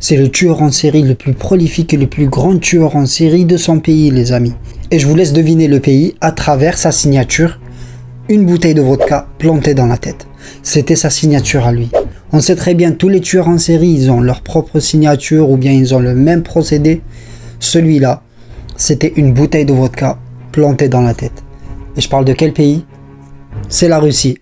C'est le tueur en série le plus prolifique et le plus grand tueur en série de son pays, les amis. Et je vous laisse deviner le pays à travers sa signature, une bouteille de vodka plantée dans la tête. C'était sa signature à lui. On sait très bien, tous les tueurs en série, ils ont leur propre signature ou bien ils ont le même procédé. Celui-là, c'était une bouteille de vodka plantée dans la tête. Et je parle de quel pays? C'est la Russie.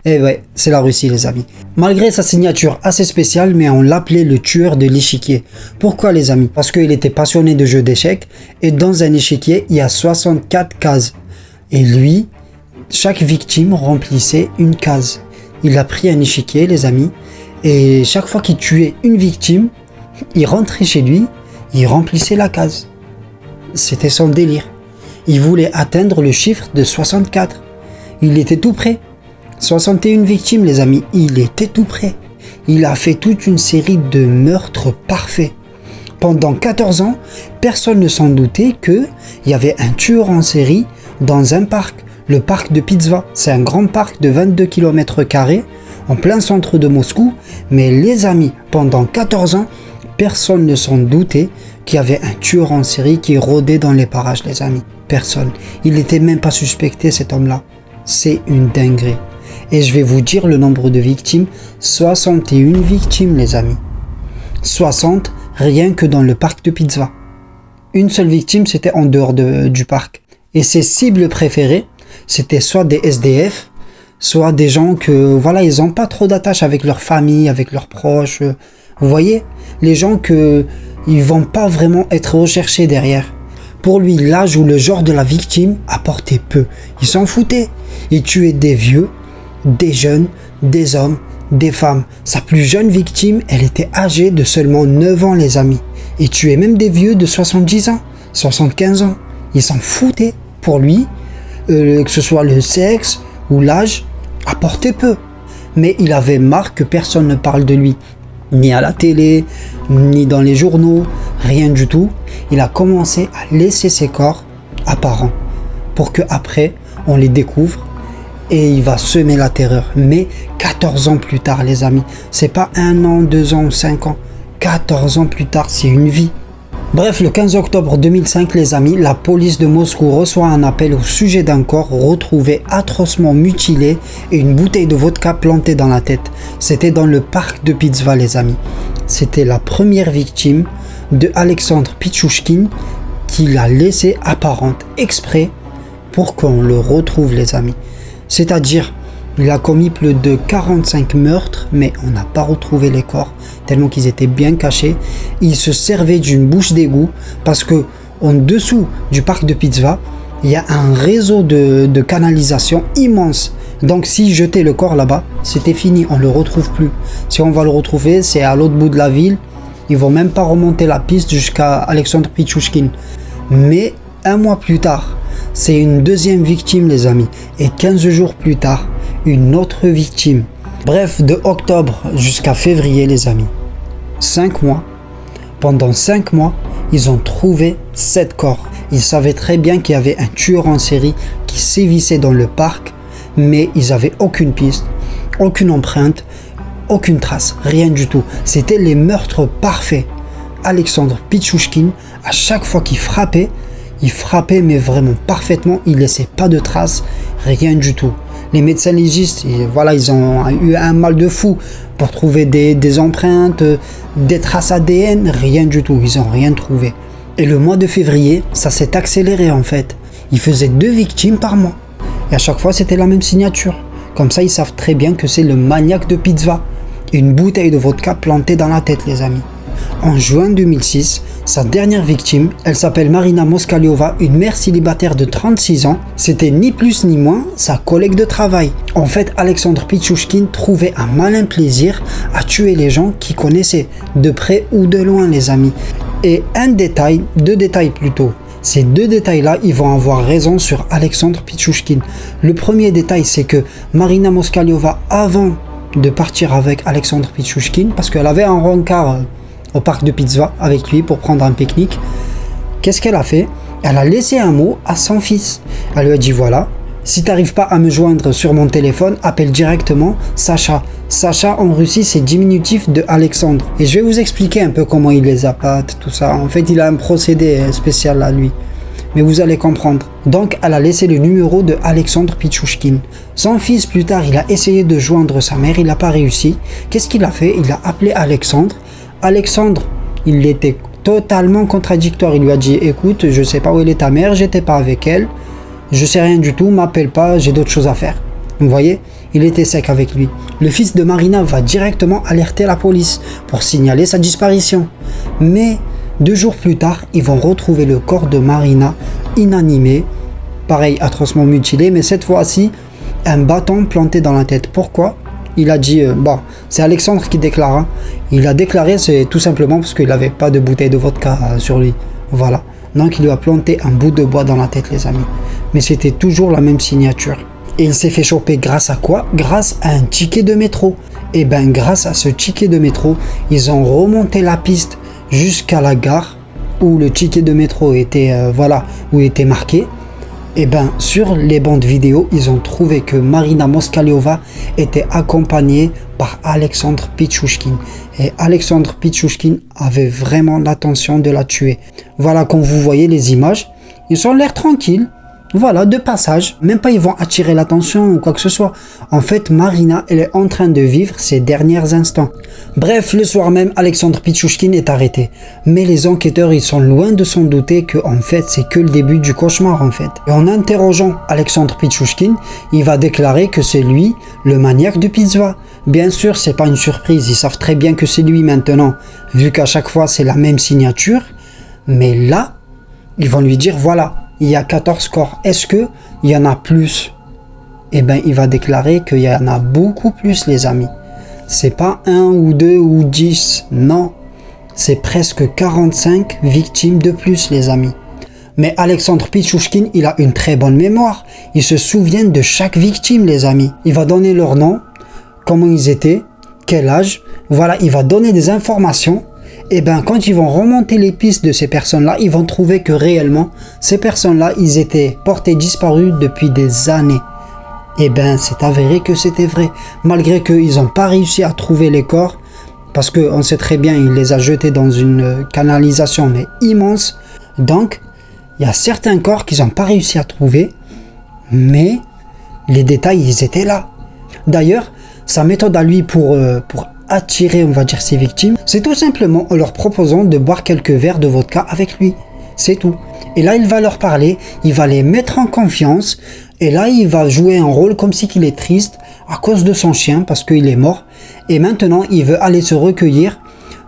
Et ouais, c'est la Russie, les amis. Malgré sa signature assez spéciale, mais on l'appelait le tueur de l'échiquier. Pourquoi, les amis? Parce qu'il était passionné de jeux d'échecs, et dans un échiquier, il y a 64 cases. Et lui, chaque victime remplissait une case. Il a pris un échiquier, les amis, et chaque fois qu'il tuait une victime, il rentrait chez lui, il remplissait la case. C'était son délire. Il voulait atteindre le chiffre de 64. Il était tout prêt. 61 victimes, les amis, il était tout prêt. Il a fait toute une série de meurtres parfaits. Pendant 14 ans, personne ne s'en doutait qu'il y avait un tueur en série dans un parc, le parc de Pizva. C'est un grand parc de 22 km² en plein centre de Moscou. Mais les amis, pendant 14 ans, personne ne s'en doutait qu'il y avait un tueur en série qui rôdait dans les parages, les amis. Personne. Il n'était même pas suspecté, cet homme-là. C'est une dinguerie. Et je vais vous dire le nombre de victimes. 61 victimes, les amis. 60 rien que dans le parc de Pizva. Une seule victime, c'était en dehors du parc. Et ses cibles préférées, c'était soit des SDF, soit des gens que, voilà, ils n'ont pas trop d'attache avec leur famille, avec leurs proches. Vous voyez, les gens que ils vont pas vraiment être recherchés derrière. Pour lui, l'âge ou le genre de la victime apportait peu. Il s'en foutait. Il tuait des vieux, des jeunes, des hommes, des femmes. Sa plus jeune victime, elle était âgée de seulement 9 ans, les amis. Il tuait même des vieux de 70 ans, 75 ans. Il s'en foutait. Pour lui, que ce soit le sexe ou l'âge, apportait peu. Mais il avait marre que personne ne parle de lui. Ni à la télé, ni dans les journaux, rien du tout. Il a commencé à laisser ses corps apparents pour qu'après, on les découvre et il va semer la terreur. Mais 14 ans plus tard, les amis, c'est pas 1 an, 2 ans ou 5 ans. 14 ans plus tard, c'est une vie. Bref, le 15 octobre 2005, les amis, la police de Moscou reçoit un appel au sujet d'un corps retrouvé atrocement mutilé et une bouteille de vodka plantée dans la tête. C'était dans le parc de Pizva, les amis. C'était la première victime de Alexandre Pichouchkine qu'il a laissé apparente exprès pour qu'on le retrouve, les amis. C'est-à-dire, il a commis plus de 45 meurtres, mais on n'a pas retrouvé les corps, tellement qu'ils étaient bien cachés. Il se servait d'une bouche d'égout, parce que en dessous du parc de Pizva, il y a un réseau de canalisation immense. Donc s'il jetait le corps là-bas, c'était fini, on ne le retrouve plus. Si on va le retrouver, c'est à l'autre bout de la ville. Ils ne vont même pas remonter la piste jusqu'à Alexandre Pichouchkine. Mais 1 mois plus tard, c'est une deuxième victime, les amis. Et 15 jours plus tard, une autre victime. Bref, de octobre jusqu'à février, les amis. 5 mois. Pendant 5 mois, ils ont trouvé 7 corps. Ils savaient très bien qu'il y avait un tueur en série qui sévissait dans le parc, mais ils n'avaient aucune piste, aucune empreinte, aucune trace, rien du tout. C'était les meurtres parfaits. Alexandre Pichouchkine, à chaque fois qu'il frappait, il frappait mais vraiment parfaitement, il ne laissait pas de traces, rien du tout. Les médecins légistes, voilà, ils ont eu un mal de fou pour trouver des empreintes, des traces ADN, rien du tout, ils n'ont rien trouvé. Et le mois de février, ça s'est accéléré en fait. Il faisait 2 victimes par mois. Et à chaque fois, c'était la même signature. Comme ça, ils savent très bien que c'est le maniaque de Pizva. Une bouteille de vodka plantée dans la tête, les amis. En juin 2006, sa dernière victime, elle s'appelle Marina Moskaliova, une mère célibataire de 36 ans. C'était ni plus ni moins sa collègue de travail. En fait, Alexandre Pichouchkine trouvait un malin plaisir à tuer les gens qu'il connaissait, de près ou de loin, les amis. Et deux détails plutôt. Ces 2 détails-là, ils vont avoir raison sur Alexandre Pichouchkine. Le premier détail, c'est que Marina Moskaliova, avant de partir avec Alexandre Pichouchkine, parce qu'elle avait un rencard au parc de Pizva avec lui pour prendre un pique-nique, qu'est-ce qu'elle a fait? Elle a laissé un mot à son fils. Elle lui a dit, voilà, Si t'arrives pas à me joindre sur mon téléphone, appelle directement Sacha. Sacha en Russie, c'est diminutif de Alexandre. Et je vais vous expliquer un peu comment il les appâte, tout ça. En fait, il a un procédé spécial à lui. Mais vous allez comprendre. Donc, elle a laissé le numéro de Alexandre Pichouchkine. Son fils, plus tard, il a essayé de joindre sa mère, il n'a pas réussi. Qu'est-ce qu'il a fait? Il a appelé Alexandre. Alexandre, il était totalement contradictoire. Il lui a dit, écoute, je sais pas où est ta mère, j'étais pas avec elle. Je sais rien du tout, m'appelle pas, j'ai d'autres choses à faire. Vous voyez, il était sec avec lui. Le fils de Marina va directement alerter la police pour signaler sa disparition. Mais 2 jours plus tard, ils vont retrouver le corps de Marina inanimé, pareil, atrocement mutilé, mais cette fois-ci, un bâton planté dans la tête. Pourquoi? Il a dit, c'est Alexandre qui déclare. Hein. Il a déclaré, c'est tout simplement parce qu'il n'avait pas de bouteille de vodka sur lui. Voilà. Donc il lui a planté un bout de bois dans la tête, les amis. Mais c'était toujours la même signature. Et il s'est fait choper grâce à quoi? Grâce à un ticket de métro. Et bien grâce à ce ticket de métro, ils ont remonté la piste jusqu'à la gare où le ticket de métro était, où était marqué. Et bien sur les bandes vidéo, ils ont trouvé que Marina Moskaliova était accompagnée par Alexandre Pichouchkine. Et Alexandre Pichouchkine avait vraiment l'intention de la tuer. Voilà, quand vous voyez les images, ils ont l'air tranquilles. Voilà, de passage. Même pas ils vont attirer l'attention ou quoi que ce soit. En fait, Marina, elle est en train de vivre ses derniers instants. Bref, le soir même, Alexandre Pichouchkine est arrêté. Mais les enquêteurs, ils sont loin de s'en douter que, en fait, c'est que le début du cauchemar, en fait. Et en interrogeant Alexandre Pichouchkine, il va déclarer que c'est lui, le maniaque de pizza. Bien sûr, c'est pas une surprise. Ils savent très bien que c'est lui maintenant, vu qu'à chaque fois, c'est la même signature. Mais là, ils vont lui dire, voilà, il y a 14 corps. Est-ce qu'il y en a plus? Eh bien, il va déclarer qu'il y en a beaucoup plus, les amis. C'est pas 1 ou 2 ou 10. Non. C'est presque 45 victimes de plus, les amis. Mais Alexandre Pichouchkine, il a une très bonne mémoire. Il se souvient de chaque victime, les amis. Il va donner leur nom, comment ils étaient, quel âge. Voilà, il va donner des informations. Et bien, quand ils vont remonter les pistes de ces personnes-là, ils vont trouver que réellement, ces personnes-là, ils étaient portés disparus depuis des années. Et bien, c'est avéré que c'était vrai. Malgré qu'ils n'ont pas réussi à trouver les corps, parce qu'on sait très bien, il les a jetés dans une canalisation mais immense. Donc, il y a certains corps qu'ils n'ont pas réussi à trouver, mais les détails, ils étaient là. D'ailleurs, sa méthode à lui pour attirer, on va dire, ses victimes, c'est tout simplement en leur proposant de boire quelques verres de vodka avec lui. C'est tout. Et là, il va leur parler, il va les mettre en confiance, et là, il va jouer un rôle comme si qu'il est triste à cause de son chien, parce qu'il est mort, et maintenant, il veut aller se recueillir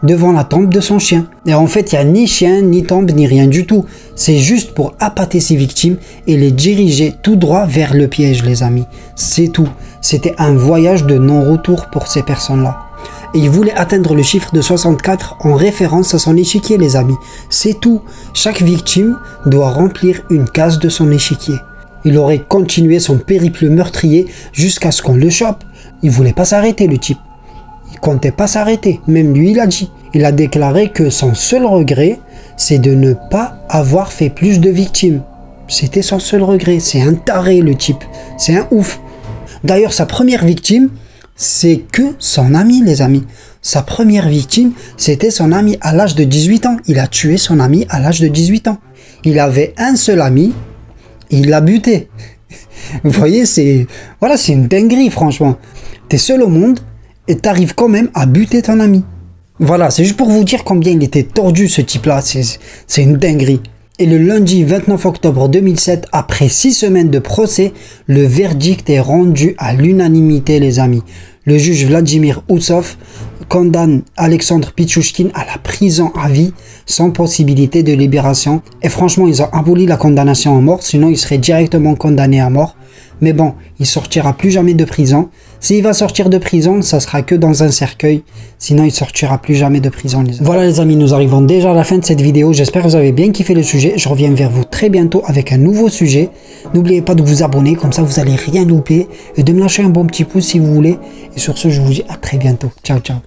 devant la tombe de son chien. Et en fait, il n'y a ni chien, ni tombe, ni rien du tout. C'est juste pour appâter ses victimes et les diriger tout droit vers le piège, les amis. C'est tout. C'était un voyage de non-retour pour ces personnes-là. Et il voulait atteindre le chiffre de 64 en référence à son échiquier, les amis. C'est tout. Chaque victime doit remplir une case de son échiquier. Il aurait continué son périple meurtrier jusqu'à ce qu'on le chope. Il voulait pas s'arrêter, le type. Il comptait pas s'arrêter. Même lui, il a dit. Il a déclaré que son seul regret, c'est de ne pas avoir fait plus de victimes. C'était son seul regret. C'est un taré, le type. C'est un ouf. D'ailleurs, sa première victime, c'est que son ami, les amis. Sa première victime, c'était son ami à l'âge de 18 ans. Il a tué son ami à l'âge de 18 ans. Il avait un seul ami, il l'a buté. Vous voyez, c'est une dinguerie, franchement. T'es seul au monde et t'arrives quand même à buter ton ami. Voilà, c'est juste pour vous dire combien il était tordu, ce type-là. C'est une dinguerie. Et le lundi 29 octobre 2007, après 6 semaines de procès, le verdict est rendu à l'unanimité, les amis. Le juge Vladimir Oussov condamne Alexandre Pichouchkine à la prison à vie sans possibilité de libération. Et franchement, ils ont aboli la condamnation à mort, sinon il serait directement condamné à mort. Mais bon, il sortira plus jamais de prison. S'il va sortir de prison, ça sera que dans un cercueil. Sinon, il sortira plus jamais de prison. Voilà les amis, nous arrivons déjà à la fin de cette vidéo. J'espère que vous avez bien kiffé le sujet. Je reviens vers vous très bientôt avec un nouveau sujet. N'oubliez pas de vous abonner, comme ça vous n'allez rien louper. Et de me lâcher un bon petit pouce si vous voulez. Et sur ce, je vous dis à très bientôt. Ciao, ciao.